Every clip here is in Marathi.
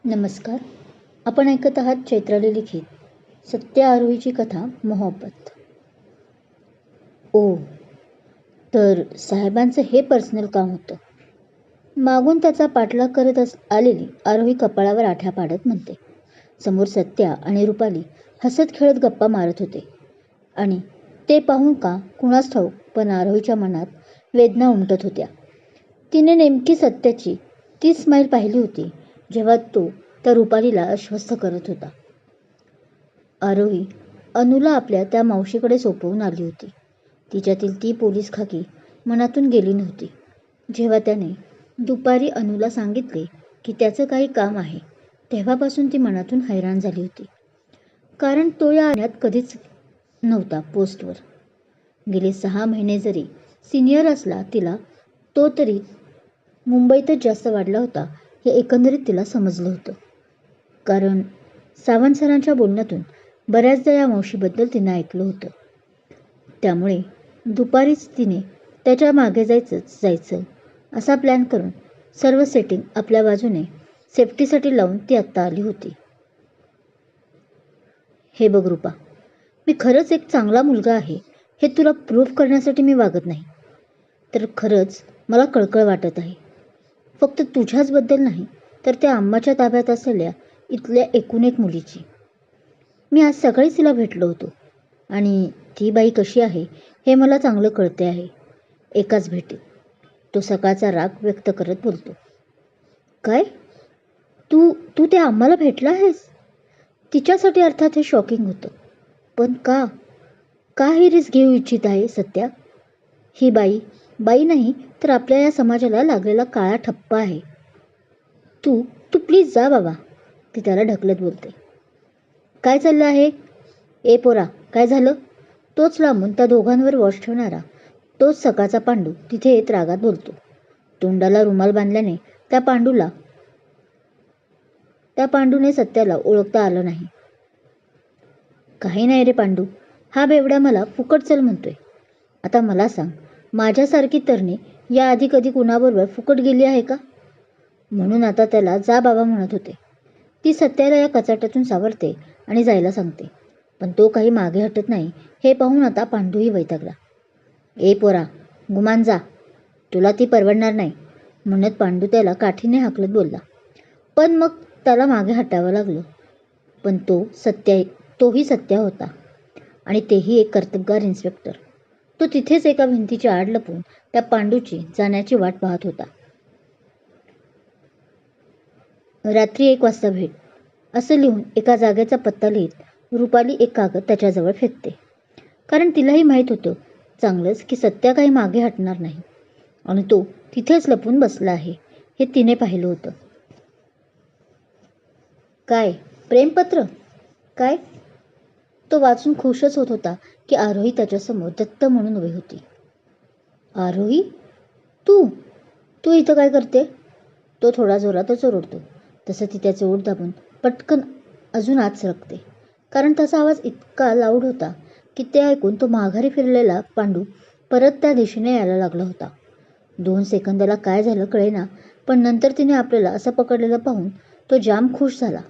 नमस्कार. आपण ऐकत आहात चैत्राली लिखित सत्य आरोहीची कथा मोहब्बत. ओ, तर साहेबांचं हे पर्सनल काम होतं. मागून त्याचा पाठलाग करत आलेली आरोही कपाळावर आठ्या पाडत म्हणते. समोर सत्या आणि रुपाली हसत खेळत गप्पा मारत होते आणि ते पाहून का कुणास ठाऊक, पण आरोहीच्या मनात वेदना उमटत होत्या. तिने नेमकी सत्याची ती स्माईल पाहिली होती जेव्हा तो त्या रुपालीला आश्वस्त करत होता. आरोही अनुला आपल्या त्या मावशीकडे सोपवून आली होती. तिच्यातील ती पोलीस खाकी मनातून गेली नव्हती. जेव्हा त्याने दुपारी अनुला सांगितले की त्याचं काही काम आहे, तेव्हापासून ती मनातून हैराण झाली होती. कारण तो या आण्यात कधीच नव्हता पोस्टवर. गेले 6 महिने जरी सिनियर असला तिला, तो तरी मुंबईतच जास्त वाढला होता हे एकंदरीत तिला समजलं होतं. कारण सावंत सरांच्या बोलण्यातून बऱ्याचदा या मावशीबद्दल तिने ऐकलं होतं. त्यामुळे दुपारीच तिने त्याच्या मागे जायचं असा प्लॅन करून सर्व सेटिंग आपल्या बाजूने सेफ्टीसाठी लावून ती आत्ता आली होती. हे बघ रूपा, मी खरंच एक चांगला मुलगा आहे हे तुला प्रूव्ह करण्यासाठी मी वागत नाही. तर खरंच मला कळकळ वाटत आहे. फक्त तुझ्याचबद्दल नाही, तर त्या अम्माच्या ताब्यात असलेल्या इथल्या एकूण एक मुलीची. मी आज सकाळीच तिला भेटलो होतो आणि ती बाई कशी आहे हे मला चांगलं कळते आहे. एकाच भेटीत. तो सकाळचा राग व्यक्त करत बोलतो. काय? तू तू त्या अम्माला भेटला आहेस? तिच्यासाठी अर्थात हे शॉकिंग होतं. पण का? का ही रिस्क घेऊ इच्छित आहे सत्या? ही बाई नाही तर आपल्या या समाजाला लागलेला काळा ठप्पा आहे. तू तू प्लीज जा बाबा, ती त्याला ढकलत बोलते. काय चाललं आहे? ए पोरा, काय झालं? तोच लांबून त्या दोघांवर वॉच ठेवणारा तोच सकाळचा पांडू तिथे येत रागात बोलतो. तोंडाला रुमाल बांधल्याने त्या पांडूने सत्याला ओळखता आलं नाही. काही नाही रे पांडू, हा बेवडा मला फुकट चल म्हणतोय. आता मला सांग, माझ्यासारखी तरणी याआधी कधी कुणाबरोबर फुकट गेली आहे का? म्हणून आता त्याला जा बाबा म्हणत होते. ती सत्याला या कचाट्यातून सावरते आणि जायला सांगते. पण तो काही मागे हटत नाही हे पाहून आता पांडूही वैतागला. ए पोरा, गुमान जा, तुला ती परवडणार नाही, म्हणत पांडू त्याला काठीने हाकलत बोलला. पण मग त्याला मागे हटावं लागलं. पण तोही सत्या होता आणि तेही एक कर्तबगार इन्स्पेक्टर. तो तिथेच एका भिंतीच्या आड लपून त्या पांडूची जाण्याची वाट पाहत होता. रात्री 1 वाजता भेट, असं लिहून एका जागेचा पत्ता लिहित रुपाली एक कागद त्याच्याजवळ फेकते. कारण तिलाही माहीत होतं चांगलंच की सत्या काही मागे हटणार नाही आणि तो तिथेच लपून बसला आहे हे तिने पाहिलं होतं. काय? प्रेमपत्र? काय? तो वाचून खुशच होत होता की आरोही त्याच्यासमोर दत्त म्हणून उभी होती. आरोही, तू तू इथं काय करते? तो थोडा जोरातच ओरडतो. तसं ती त्याचे ओठ दाबून पटकन अजून आत सरकते. कारण त्याचा आवाज इतका लाऊड होता की ते ऐकून तो माघारी फिरलेला पांडू परत त्या दिशेने यायला लागला होता. 2 सेकंदाला काय झालं कळेना, पण नंतर तिने आपल्याला असं पकडलेलं पाहून तो जाम खुश झाला.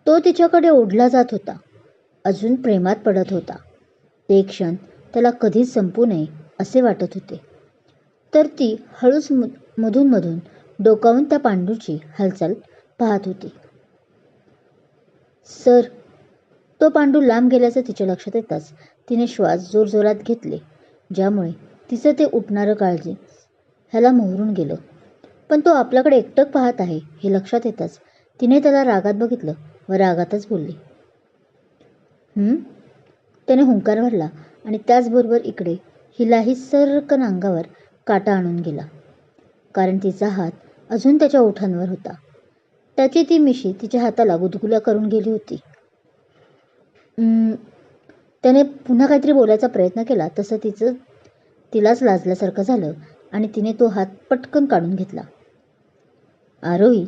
तो तिच्याकडे ओढला जात होता, अजून प्रेमात पडत होता. ते क्षण त्याला कधीच संपू नये असे वाटत होते. तर ती हळूच मधून डोकावून त्या पांडूची हालचाल पाहत होती. सर, तो पांडू लांब गेल्याचं तिच्या लक्षात येताच तिने श्वास जोरजोरात घेतले, ज्यामुळे तिचं ते उठणारं काळजी ह्याला मोहरून गेलं. पण तो आपल्याकडे एकटक पाहत आहे हे लक्षात येताच तिने त्याला रागात बघितलं व रागातच बोलली. त्याने हुंकार भरला आणि त्याचबरोबर इकडे हिलाही सर्रकन अंगावर काटा आणून गेला. कारण तिचा हात अजून त्याच्या ओठांवर होता. त्याची ती मिशी तिच्या हाताला गुदगुल्या करून गेली होती. त्याने पुन्हा काहीतरी बोलायचा प्रयत्न केला तसं तिलाच लाजल्यासारखं झालं आणि तिने तो हात पटकन काढून घेतला. आरोही,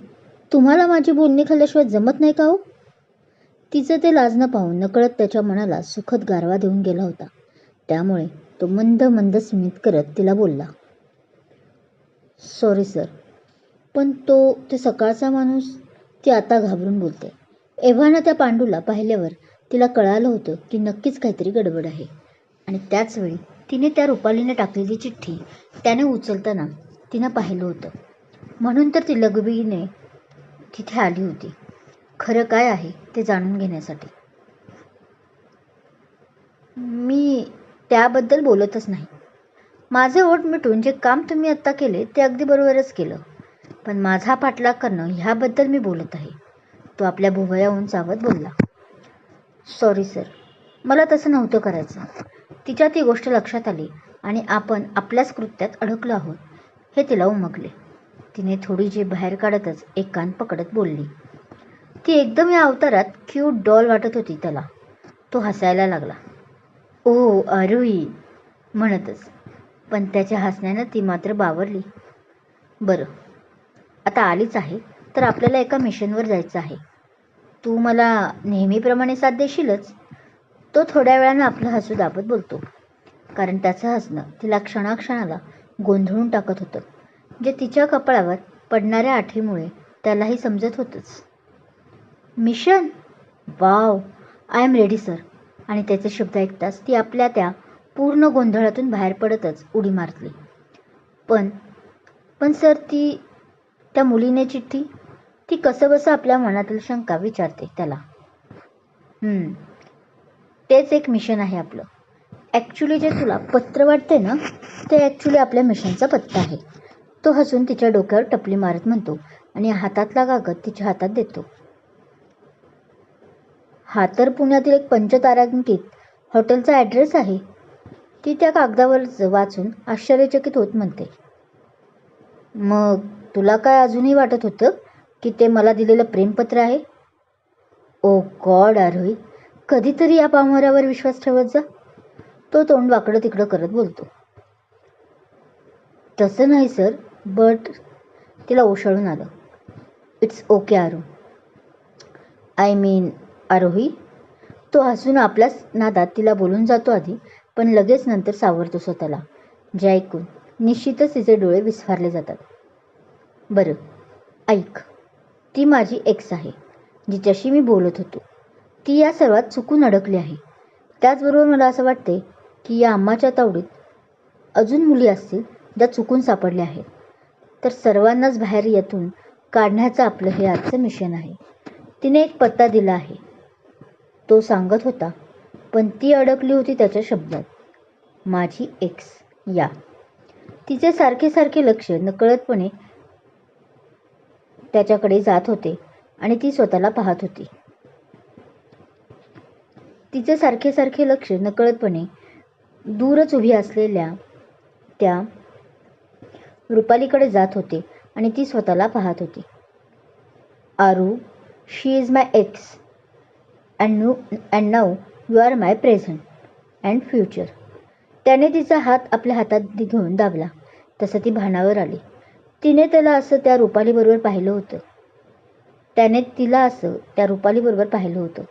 तुम्हाला माझी बोलणी खाल्ल्याशिवाय जमत नाही का हो? तिचं ते लाजणं पाहून नकळत त्याच्या मनाला सुखद गारवा देऊन गेला होता. त्यामुळे तो मंद स्मित करत तिला बोलला. सॉरी सर, पण ते सकाळचा माणूस ती आता घाबरून बोलते. एव्हाना त्या पांडूला पाहिल्यावर तिला कळालं होतं की नक्कीच काहीतरी गडबड आहे. आणि त्याचवेळी तिने त्या रुपालीने टाकलेली चिठ्ठी त्याने उचलताना तिनं पाहिलं होतं. म्हणून तर ती लगबगीने तिथे आली होती, खरं काय आहे ते जाणून घेण्यासाठी. मी त्याबद्दल बोलतच नाही. माझे ओठ मिटून जे काम तुम्ही आत्ता केले ते अगदी बरोबरच केलं. पण माझा पाठलाग करणं ह्याबद्दल मी बोलत आहे. तो आपल्या भुवया उंचावत बोलला. सॉरी सर, मला तसं नव्हतं करायचं. तिच्या ती गोष्ट लक्षात आली आणि आपण आपल्याच कृत्यात अडकलो आहोत हे तिला उमगले. तिने थोडी जीभ बाहेर काढतच एक कान पकडत बोलली. ती एकदम या अवतारात क्यूट डॉल वाटत होती त्याला. तो हसायला लागला. ओ आरोही म्हणतच. पण त्याच्या हसण्यानं ती मात्र बावरली. बरं, आता आलीच आहे तर आपल्याला एका मिशनवर जायचं आहे. तू मला नेहमीप्रमाणे साथ देशीलच? तो थोड्या वेळानं आपलं हसू दाबत बोलतो. कारण त्याचं हसणं तिला क्षणाक्षणाला गोंधळून टाकत होतं, जे तिच्या कपाळावर पडणाऱ्या आठीमुळे त्यालाही समजत होतंच. Mission? Wow, I am ready sir. आणि त्याचे शब्द ऐकताच ती आपल्या त्या पूर्ण गोंधळातून बाहेर पडतच उडी मारली. पण सर, त्या मुलीने चिठ्ठी? ती कसंबसं आपल्या मनातील शंका विचारते त्याला. तेच एक मिशन आहे आपलं. ॲक्च्युली जे तुला पत्र वाटते ना, ते ॲक्च्युली आपल्या मिशनचा पत्ता आहे. तो हसून तिच्या डोक्यावर टपली मारत म्हणतो आणि हातातला कागद तिच्या हातात देतो. हा तर पुण्यातील एक पंचतारांकित हॉटेलचा ॲड्रेस आहे. ती त्या कागदावर वाचून आश्चर्यचकित होत म्हणते. मग तुला काय अजूनही वाटत होतं की ते मला दिलेलं प्रेमपत्र आहे? ओ गॉड आरोही, कधीतरी या पामरावर विश्वास ठेवत जा. तो तोंड वाकडं तिकडं करत बोलतो. तसं नाही सर, बट तिला ओशाळून आलं. It's okay Aru. I mean Arohi. तो हसून आपल्याच नादात तिला बोलून जातो आधी, पण लगेच नंतर सावरतो स्वतःला, जे ऐकून निश्चितच तिचे डोळे विस्फारले जातात. बरं ऐक, ती माझी एक्स आहे जिच्याशी मी बोलत होतो. ती या सर्वात चुकून अडकली आहे. त्याचबरोबर मला असं वाटते की या अम्माच्या तावडीत अजून मुली असतील ज्या चुकून सापडल्या आहेत. तर सर्वांनाच बाहेर येथून काढण्याचं आपलं हे आजचं मिशन आहे. तिने एक पत्ता दिला आहे, तो सांगत होता, पण ती अडकली होती त्याच्या शब्दात. माझी एक्स या. तिचे सारखे सारखे लक्ष नकळतपणे त्याच्याकडे जात होते आणि ती स्वतःला पाहत होती. तिचे सारखे सारखे लक्ष नकळतपणे दूरच उभी असलेल्या त्या रुपालीकडे जात होते आणि ती स्वतःला पाहत होती. Aru, she is my ex and now you are my present and future. त्याने तिचा हात आपल्या हातात घेऊन दाबला. तसं ती भानावर आली. तिने त्याला असं त्या रुपालीबरोबर पाहिलं होतं. त्याने तिला असं त्या रुपालीबरोबर पाहिलं होतं.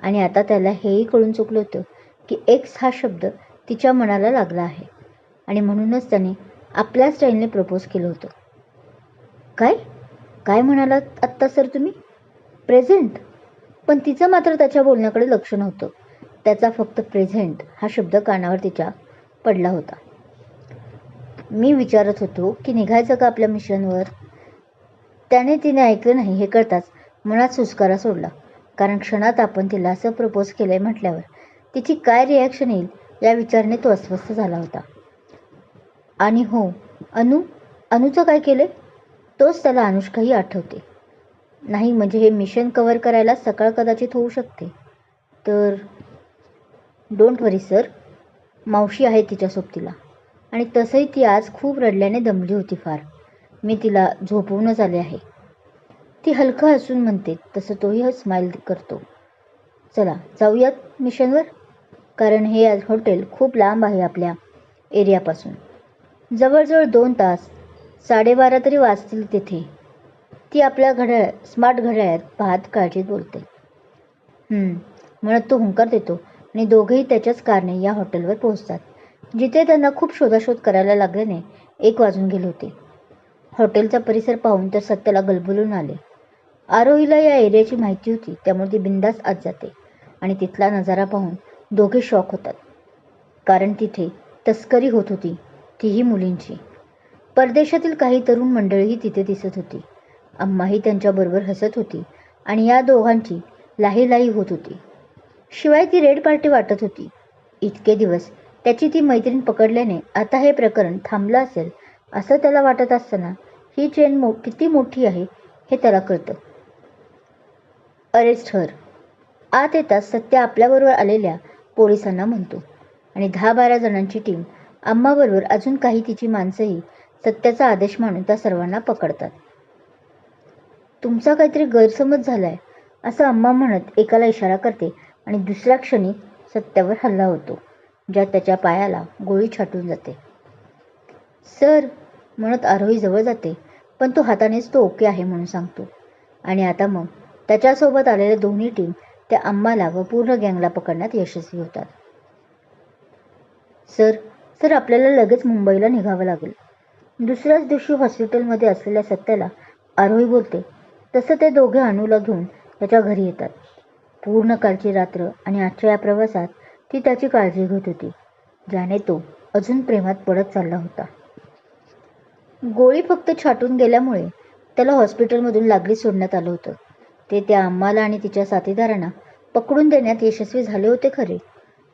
आणि आता त्याला हेही कळून चुकलं होतं की एक्स हा शब्द तिच्या मनाला लागला आहे आणि म्हणूनच त्याने आपल्या स्टाईलने प्रपोज केलं होतं. काय काय म्हणालात आत्ता सर तुम्ही? प्रेझेंट? पण तिचं मात्र त्याच्या बोलण्याकडे लक्ष नव्हतं. त्याचा फक्त प्रेझेंट हा शब्द कानावर तिच्या पडला होता. मी विचारत होतो की निघायचं का आपल्या मिशनवर? तिने ऐकलं नाही हे कळताच मनात सुस्कारा सोडला. कारण क्षणात आपण तिला असं प्रपोज केलंय म्हटल्यावर तिची काय रिॲक्शन येईल या विचाराने तो अस्वस्थ झाला होता. आणि हो, अनुचं काय केलंय? तोच त्याला अनुष्काही आठवते. नाही म्हणजे हे मिशन कव्हर करायला सकाळ कदाचित होऊ शकते. तर डोंट वरी सर, मावशी आहे तिच्या सोबतीला. आणि तसंही ती आज खूप रडल्याने दमली होती फार. मी तिला झोपवूनच आले आहे. ती हलकं हसून म्हणते तसं तोही स्माईल करतो. चला जाऊयात मिशनवर, कारण हे हॉटेल खूप लांब आहे आपल्या एरियापासून. जवळजवळ 2 तास, 12:30 तरी वाजतील तिथे. ती आपल्या स्मार्ट घड्याळात पाहत काळजीत बोलते. म्हणत तो हुंकार देतो आणि दोघेही त्याच्याच कारने या हॉटेलवर पोहोचतात, जिथे त्यांना खूप शोधाशोध करायला लागल्याने 1 वाजून गेले होते. हॉटेलचा परिसर पाहून तर सत्याला गलबलून आले. आरोहीला या एरियाची माहिती होती, त्यामुळे ती बिंदास आत जाते आणि तिथला नजारा पाहून दोघे शॉक होतात. कारण तिथे तस्करी होत होती, तीही मुलींची. परदेशातील काही तरुण मंडळीही तिथे दिसत होती. अम्माही त्यांच्याबरोबर हसत होती आणि या दोघांची लाहीलाही होत होती. शिवाय ती रेड पार्टी वाटत होती. इतके दिवस त्याची ती मैत्रीण पकडल्याने आता हे प्रकरण थांबलं असेल असं त्याला वाटत असताना ही चेन किती मोठी आहे हे त्याला कळतं. अरेस्ट हर. आत येताच सत्य आपल्याबरोबर आलेल्या पोलिसांना म्हणतो आणि 10-12 जणांची टीम अम्माबरोबर अजून काही तिची माणसंही सत्याचा आदेश मानून त्या सर्वांना पकडतात. तुमचा काहीतरी गैरसमज झालाय असं अम्मा म्हणत एकाला इशारा करते आणि दुसऱ्या क्षणी सत्यावर हल्ला होतो, ज्यात त्याच्या पायाला गोळी छाटून जाते. सर म्हणत आरोही जवळ जाते, पण तो हातानेच तो ओके आहे म्हणून सांगतो. आणि आता मग त्याच्यासोबत आलेल्या दोन्ही टीम त्या अम्माला व पूर्ण गँगला पकडण्यात यशस्वी होतात. सर आपल्याला लगेच मुंबईला निघावं लागेल. दुसऱ्याच दिवशी हॉस्पिटलमध्ये असलेल्या सत्याला आरोही बोलते. तसं ते दोघे अनूला घेऊन त्याच्या घरी येतात. पूर्ण कालची रात्र आणि आजच्या या प्रवासात ती त्याची काळजी घेत होती, ज्याने तो अजून प्रेमात पडत चालला होता. गोळी फक्त छाटून गेल्यामुळे त्याला हॉस्पिटलमधून लागलीच सोडण्यात आलं होतं. ते त्या अम्माला आणि तिच्या साथीदारांना पकडून देण्यात यशस्वी झाले होते खरे,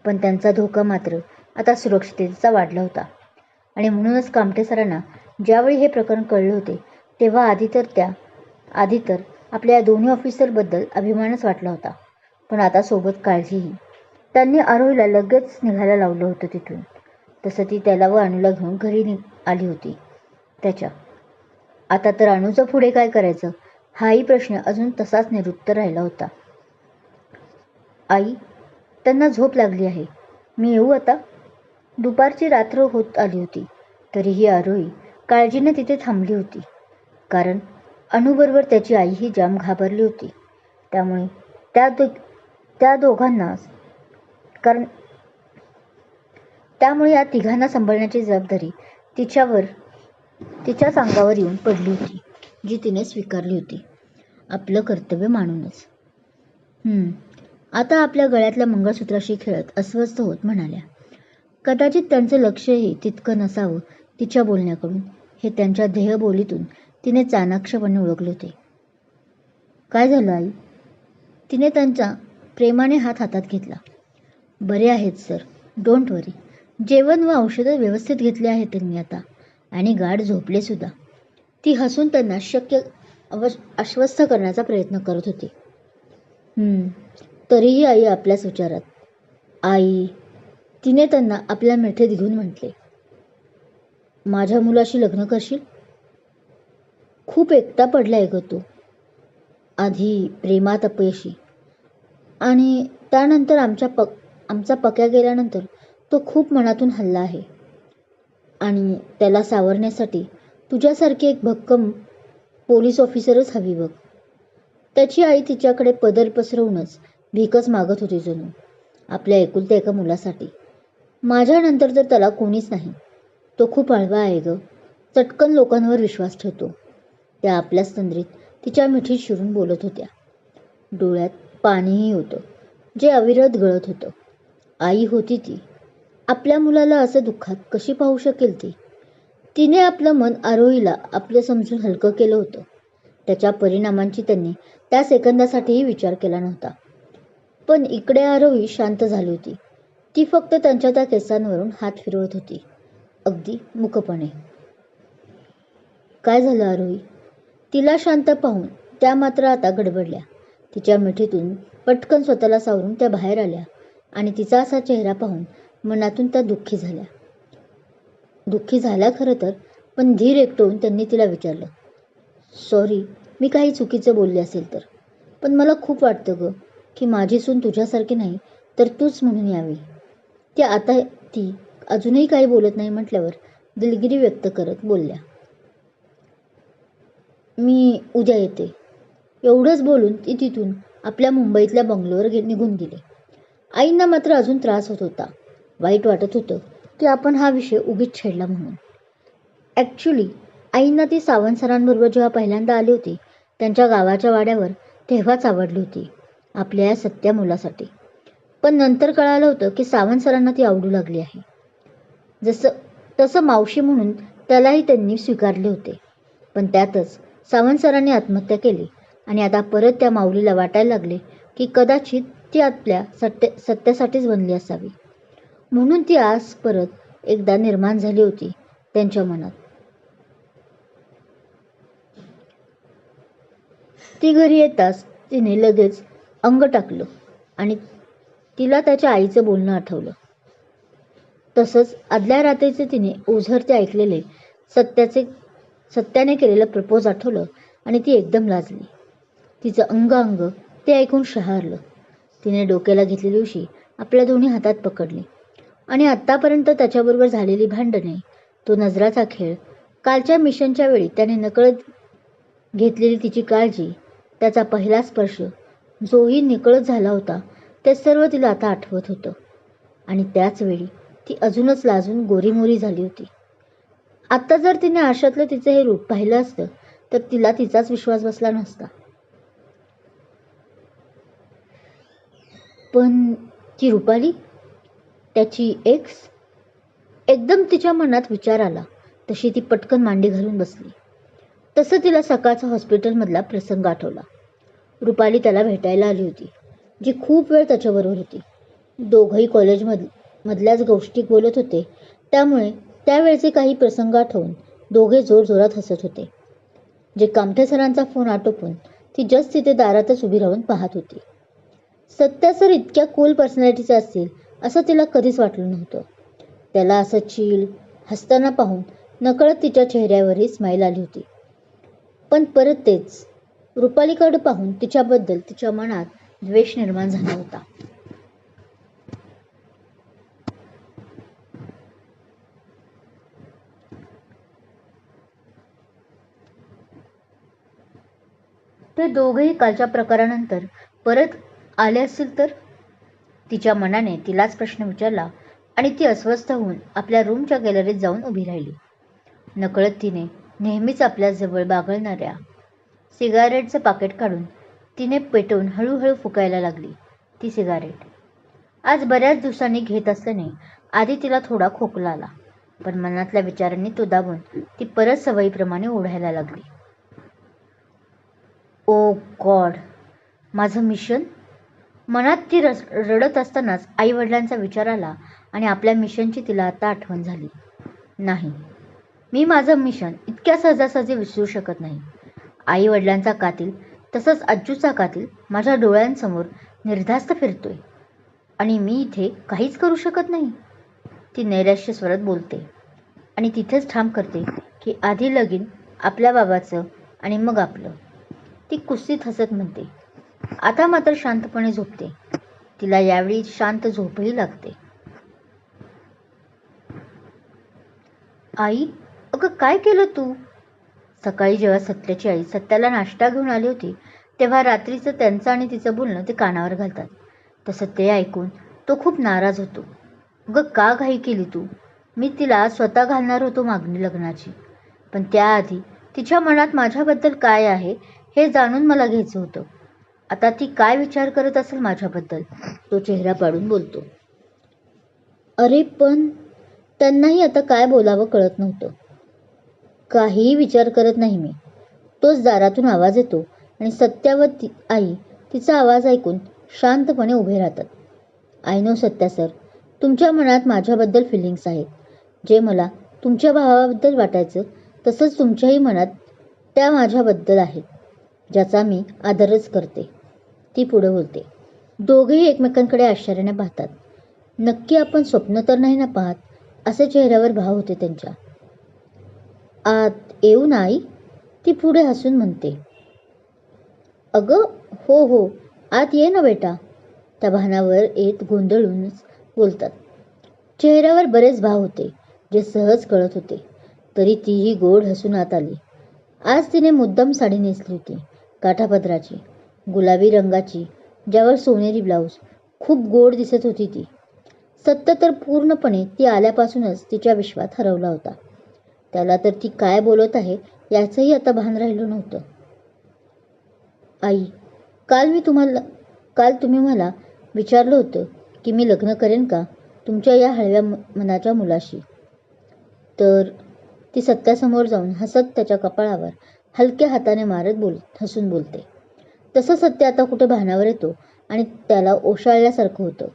पण त्यांचा धोका मात्र आता सुरक्षिततेचा वाढला होता. आणि म्हणूनच कामटे सरांना ज्यावेळी हे प्रकरण कळले होते तेव्हा आधी तर आपल्या या दोन्ही ऑफिसरबद्दल अभिमानच वाटला होता, पण आता सोबत काळजीही. त्यांनी आरोहीला लगेच निघायला लावलं होतं तिथून. तसं ती त्याला व अनूला घेऊन घरी आली होती त्याच्या. आता तर अनूचं पुढे काय करायचं हाही प्रश्न अजून तसाच निरुत्तर राहिला होता. आई, त्यांना झोप लागली आहे, मी येऊ आता. दुपारची रात्र होत आली होती, तरीही आरोही काळजीने तिथे थांबली होती. कारण अनूबरोबर त्याची आईही जाम घाबरली होती. त्यामुळे या तिघांना सांभाळण्याची जबाबदारी तिच्याच अंगावर येऊन पडली होती, जी तिने स्वीकारली होती आपलं कर्तव्य मानूनच. आता आपल्या गळ्यातल्या मंगळसूत्राशी खेळत अस्वस्थ होत म्हणाल्या. कदाचित त्यांचं लक्षही तितकं नसावं तिच्या बोलण्याकडून, हे त्यांच्या देहबोलीतून तिने चाणाक्षपणे ओळखले होते. काय झालं आई? तिने त्यांचा प्रेमाने हात हातात घेतला. बरे आहेत सर, डोंट वरी. जेवण व औषधं व्यवस्थित घेतले आहेत त्यांनी आता, आणि गाढ झोपले सुद्धा. ती हसून त्यांना आश्वस्त करण्याचा प्रयत्न करत होती. तरीही आई आपल्याच विचारात. आई, तिने त्यांना आपल्या मिठीत घेऊन म्हटले. माझ्या मुलाशी लग्न करशील? खूप एकटा पडलाय ग तो. आधी प्रेमात अपयशी, आणि त्यानंतर आमचा पक्या गेल्यानंतर तो खूप मनातून हल्ला आहे. आणि त्याला सावरण्यासाठी तुझ्यासारखी एक भक्कम पोलीस ऑफिसरच हवी बघ. त्याची आई तिच्याकडे पदर पसरवूनच भीकच मागत होती जणू, आपल्या एकुलत्या एका मुलासाठी. माझ्यानंतर तर त्याला कोणीच नाही. तो खूप हळवा आहे ग, चटकन लोकांवर विश्वास ठेवतो. त्या आपल्याच तंद्रीत तिच्या मिठीत शिरून बोलत होत्या. डोळ्यात पाणीही होतं, जे अविरत गळत होतं. आई होती ती. आपल्या मुलाला असं दुःखात कशी पाहू शकेल ती? तिने आपलं मन आरोहीला आपलं समजून हलकं केलं होतं. त्याच्या परिणामांची त्यांनी त्या सेकंदासाठीही विचार केला नव्हता. पण इकडे आरोही शांत झाली होती. ती फक्त त्यांच्या त्या केसांवरून हात फिरवत होती, अगदी मूकपणे. काय झालं आरोही? तिला शांत पाहून त्या मात्र आता गडबडल्या. तिच्या मिठीतून पटकन स्वतःला सावरून त्या बाहेर आल्या आणि तिचा असा चेहरा पाहून मनातून त्या दुःखी झाल्या खरं तर. पण धीर एकटवून त्यांनी तिला विचारलं. सॉरी, मी काही चुकीचं बोलले असेल तर. पण मला खूप वाटतं ग की माझी सून तुझ्यासारखी नाही तर तूच म्हणून यावी. ती अजूनही काही बोलत नाही म्हटल्यावर दिलगिरी व्यक्त करत बोलल्या. मी उद्या येते. एवढंच बोलून ती तिथून आपल्या मुंबईतल्या बंगलोवर निघून गेली. आईंना मात्र अजून त्रास होत होता. वाईट वाटत होतं की आपण हा विषय उगीच छेडला म्हणून. ॲक्च्युली आईंना ती सावंत सरांबरोबर जेव्हा पहिल्यांदा आली होती त्यांच्या गावाच्या वाड्यावर तेव्हाच आवडली होती आपल्या या सत्या मुलासाठी. पण नंतर कळालं होतं की सावंत सरांना ती आवडू लागली आहे. तसं मावशी म्हणून त्यालाही त्यांनी स्वीकारले होते. पण त्यातच सावंत सरांनी आत्महत्या केली आणि आता परत त्या माऊलीला वाटायला लागले की कदाचित ती आपल्या सत्यासाठीच बनली असावी. म्हणून ती आस परत एकदा निर्माण झाली होती त्यांच्या मनात. ती घरी येताच तिने लगेच अंग टाकलं आणि तिला त्याच्या आईचं बोलणं आठवलं. तसंच आदल्या रात्रीचे तिने ओझरते ऐकलेले सत्याने केलेलं प्रपोज आठवलं आणि ती एकदम लाजली. तिचं अंग ते ऐकून शहारलं. तिने डोक्याला घेतलेली उशी आपल्या दोन्ही हातात पकडली आणि आत्तापर्यंत त्याच्याबरोबर झालेली भांडणे, तो नजराचा खेळ, कालच्या मिशनच्या वेळी त्याने नकळत घेतलेली तिची काळजी, त्याचा पहिला स्पर्श जोही नकळत झाला होता, ते सर्व तिला आता आठवत होतं. आणि त्याच वेळी ती अजूनच लाजून गोरीमोरी झाली होती. आत्ता जर तिने आरशातलं तिचं हे रूप पाहिलं असतं तर तिला तिचाच विश्वास बसला नसता. पण ती रुपाली, त्याची एक्स? एकदम तिच्या मनात विचार आला तशी ती पटकन मांडी घालून बसली. तसं तिला सकाळचा हॉस्पिटलमधला प्रसंग आठवला. रुपाली त्याला भेटायला आली होती, जी खूप वेळ त्याच्याबरोबर होती. दोघंही कॉलेजमधल्याच गोष्टी बोलत होते, त्यामुळे त्यावेळचे काही प्रसंग आठवून दोघे जोरजोरात हसत होते. जे कामठे सरांचा फोन आटोपून ती जस्ट तिथे दारातच उभी राहून पाहत होती. सत्या सर इतक्या कूल पर्सनॅलिटीचे असतील असं तिला कधीच वाटलं नव्हतं. त्याला असं चिल हसताना पाहून नकळत तिच्या चेहऱ्यावरही स्माईल आली होती. पण परत तेच, रुपालीकडे पाहून तिच्याबद्दल तिच्या मनात द्वेष निर्माण झाला होता. ते दोघेही कालच्या प्रकारानंतर परत आले असतील तर? तिच्या मनाने तिलाच प्रश्न विचारला आणि ती अस्वस्थ होऊन आपल्या रूमच्या गॅलरीत जाऊन उभी राहिली. नकळत तिने नेहमीच आपल्या जवळ बागळणाऱ्या सिगारेटचं पाकिट काढून तिने पेटवून हळूहळू फुकायला लागली. ती सिगारेट आज बऱ्याच दिवसांनी घेत असल्याने आधी तिला थोडा खोकला आला, पण मनातल्या विचारांनी तो दाबून ती परत सवयीप्रमाणे ओढायला लागली. ओ गॉड, माझं मिशन? मनात ती रडत असतानाच आई वडिलांचा विचार आला आणि आपल्या मिशनची तिला आता आठवण झाली. नाही, मी माझं मिशन इतक्या सहजासहजी विसरू शकत नाही. आई वडिलांचा कातील तसंच अज्जूचा कातील माझ्या डोळ्यांसमोर निर्धास्त फिरतोय आणि मी इथे काहीच करू शकत नाही. ती नैराश्य स्वरात बोलते आणि तिथेच ठाम करते की आधी लगीन आपल्या बाबाचं आणि मग आपलं. ती कुस्सीत हसत म्हणते. आता मात्र शांतपणे झोपते. तिला यावेळी शांत झोपही लागते. आई, अगं काय केलं तू? सकाळी जेव्हा सत्याची आई सत्याला नाश्ता घेऊन आली होती तेव्हा रात्रीचं त्यांचं आणि तिचं बोलणं ते कानावर घालतात. तसं ते ऐकून तो खूप नाराज होतो. अगं का घाई केली तू? मी तिला स्वतः घालणार होतो मागणी लग्नाची, पण त्याआधी तिच्या मनात माझ्याबद्दल काय आहे हे जाणून मला घ्यायचं होतं. आता ती काय विचार करत असेल माझ्याबद्दल? तो चेहरा पाडून बोलतो. अरे पण त्यांनाही आता काय बोलावं कळत नव्हतं. काहीही विचार करत नाही मी. तोच दारातून आवाज येतो आणि सत्या व आई तिचा आवाज ऐकून शांतपणे उभे राहतात. आय नो सत्या सर, तुमच्या मनात माझ्याबद्दल फिलिंग्स आहेत. जे मला तुमच्या भावाबद्दल वाटायचं तसंच तुमच्याही मनात त्या माझ्याबद्दल आहेत, ज्याचा मी आदरच करते. ती पुढे बोलते. दोघेही एकमेकांकडे आश्चर्याने पाहतात. नक्की आपण स्वप्न तर नाही ना पाहत, असे चेहऱ्यावर भाव होते त्यांच्या. आत येऊ ना आई? ती पुढे हसून म्हणते. अगं हो, आत ये ना बेटा. त्या भानावर येत गोंधळूनच बोलतात. चेहऱ्यावर बरेच भाव होते जे सहज कळत होते. तरी तीही गोड हसून आत आली. आज तिने मुद्दाम साडी नेसली होती, काठापदराची, गुलाबी रंगाची, ज्यावर सोनेरी ब्लाऊज. खूप गोड दिसत होती ती. सत्य तर पूर्णपणे ती आल्यापासूनच तिच्या विश्वात हरवला होता. त्याला तर ती काय बोलत आहे याचंही आता भान राहिलं नव्हतं. आई, काल तुम्ही मला विचारलं होतं की मी लग्न करेन का तुमच्या या हळव्या मनाच्या मुलाशी. तर ती सत्यासमोर जाऊन हसत त्याच्या कपाळावर हलक्या हाताने हसून बोलते. तसं सत्य आता कुठे भानावर येतो आणि त्याला ओशाळल्यासारखं होतं,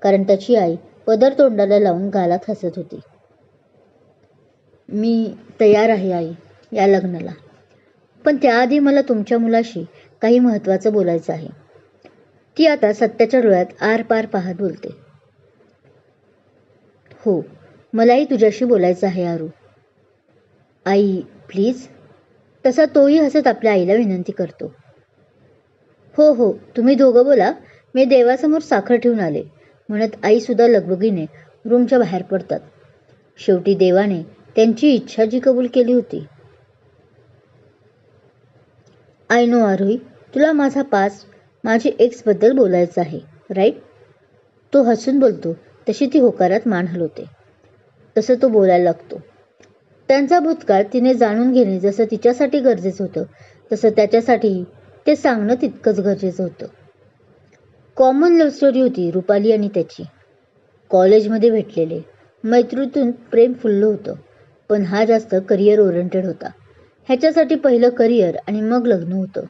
कारण त्याची आई पदर तोंडाला लावून गालात हसत होती. मी तयार आहे आई या लग्नाला, पण त्याआधी मला तुमच्या मुलाशी काही महत्त्वाचं बोलायचं आहे. ती आता सत्याच्या डोळ्यात आरपार पाहत बोलते. हो, मलाही तुझ्याशी बोलायचं आहे आरू. आई प्लीज. तसा तोही हसत आपल्या आईला विनंती करतो. हो हो, तुम्ही दोघं बोला, मी देवासमोर साखर ठेवून आले, म्हणत आईसुद्धा लगबगीने रूमच्या बाहेर पडतात. शेवटी देवाने त्यांची इच्छा जी कबूल केली होती. आय नो आरोही, तुला माझी एक्सबद्दल बोलायचं आहे, राईट? तो हसून बोलतो तशी ती होकारात मान हलवते. तसं तो बोलायला लागतो. त्यांचा भूतकाळ तिने जाणून घेणे जसं तिच्यासाठी गरजेचं होतं, तसं त्याच्यासाठीही ते सांगणं तितकंच गरजेचं होतं. कॉमन लव्ह स्टोरी होती रुपाली आणि त्याची. कॉलेजमध्ये भेटलेले, मैत्रीतून प्रेम फुललं होतं, पण हा जास्त करिअर ओरिएंटेड होता. ह्याच्यासाठी पहिलं करिअर आणि मग लग्न होतं.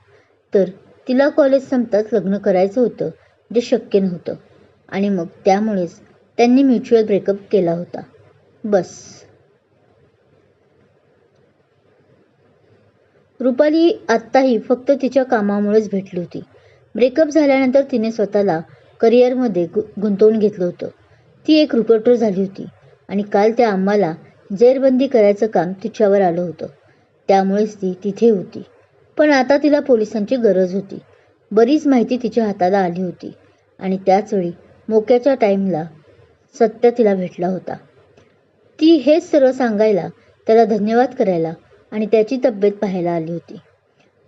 तर तिला कॉलेज संपताच लग्न करायचं होतं, जे शक्य नव्हतं, आणि मग त्यामुळेच त्यांनी म्युच्युअल ब्रेकअप केला होता. बस. रुपाली आत्ताही फक्त तिच्या कामामुळेच भेटली होती. ब्रेकअप झाल्यानंतर तिने स्वतःला करिअरमध्ये गुंतवून घेतलं होतं. ती एक रिपोर्टर झाली होती आणि काल त्या आम्हाला जेरबंदी करायचं काम तिच्यावर आलं होतं. त्यामुळेच ती तिथे होती. पण आता तिला पोलिसांची गरज होती. बरीच माहिती तिच्या हाताला आली होती आणि त्याचवेळी मोक्याच्या टाईमला सत्य तिला भेटला होता. ती हेच सर्व सांगायला, त्याला धन्यवाद करायला आणि त्याची तब्येत पाहायला आली होती.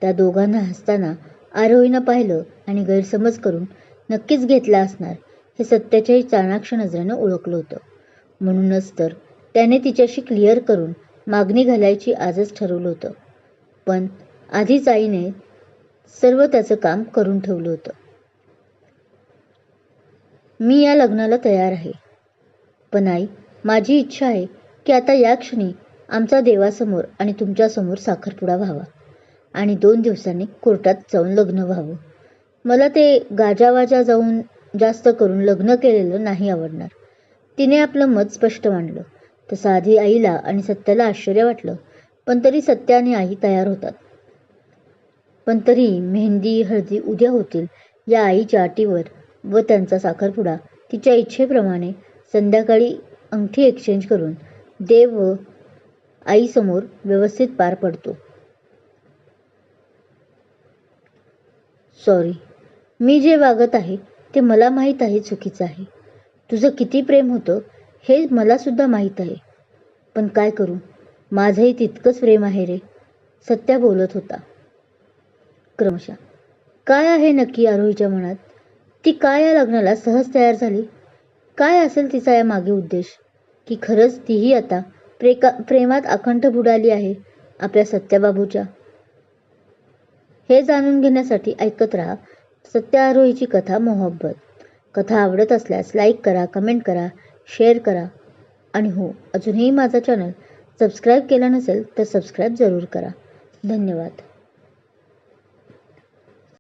त्या दोघांना हसताना आरोहीनं पाहिलं आणि गैरसमज करून नक्कीच घेतला असणार हे सत्याच्याही चाणाक्ष नजरेनं ओळखलं होतं. म्हणूनच तर त्याने तिच्याशी क्लिअर करून मागणी घालायची आजच ठरवलं होतं. पण आधीच आईने सर्व त्याचं काम करून ठेवलं होतं. मी या लग्नाला तयार आहे, पण आई, माझी इच्छा आहे की आता या क्षणी आमचा देवासमोर आणि तुमच्यासमोर साखरपुडा व्हावा आणि 2 दिवसांनी कोर्टात जाऊन लग्न व्हावं. मला ते गाजावाजा जाऊन जास्त करून लग्न केलेलं नाही आवडणार. तिने आपलं मत स्पष्ट मांडलं. तसं आधी आईला आणि सत्याला आश्चर्य वाटलं, पण तरी सत्य आणि आई तयार होतात. पण तरी मेहंदी हळदी उद्या होतील या आईच्या अटीवर व त्यांचा साखरपुडा तिच्या इच्छेप्रमाणे संध्याकाळी अंगठी एक्सचेंज करून देव व आईसमोर व्यवस्थित पार पडतो. सॉरी, मी जे वागत आहे ते मला माहीत आहे चुकीचं आहे. तुझं किती प्रेम होतं हे मला सुद्धा माहीत आहे. पण काय करू, माझंही तितकंच प्रेम आहे रे, सत्या बोलत होता. क्रमशः काय आहे नक्की आरोहीच्या मनात? ती काय या लग्नाला सहज तयार झाली? काय असेल तिचा या मागे उद्देश? की खरंच तीही आता प्रेमात अखंड बुडाली आहे आपल्या सत्याबाबूच्या? हे जाणून घेण्यासाठी ऐकत राहा सत्या आरोहीची कथा मोहब्बत. कथा आवडत असल्यास लाईक करा, कमेंट करा, शेअर करा आणि हो, अजूनही माझा चॅनल सबस्क्राईब केला नसेल तर सबस्क्राईब जरूर करा. धन्यवाद.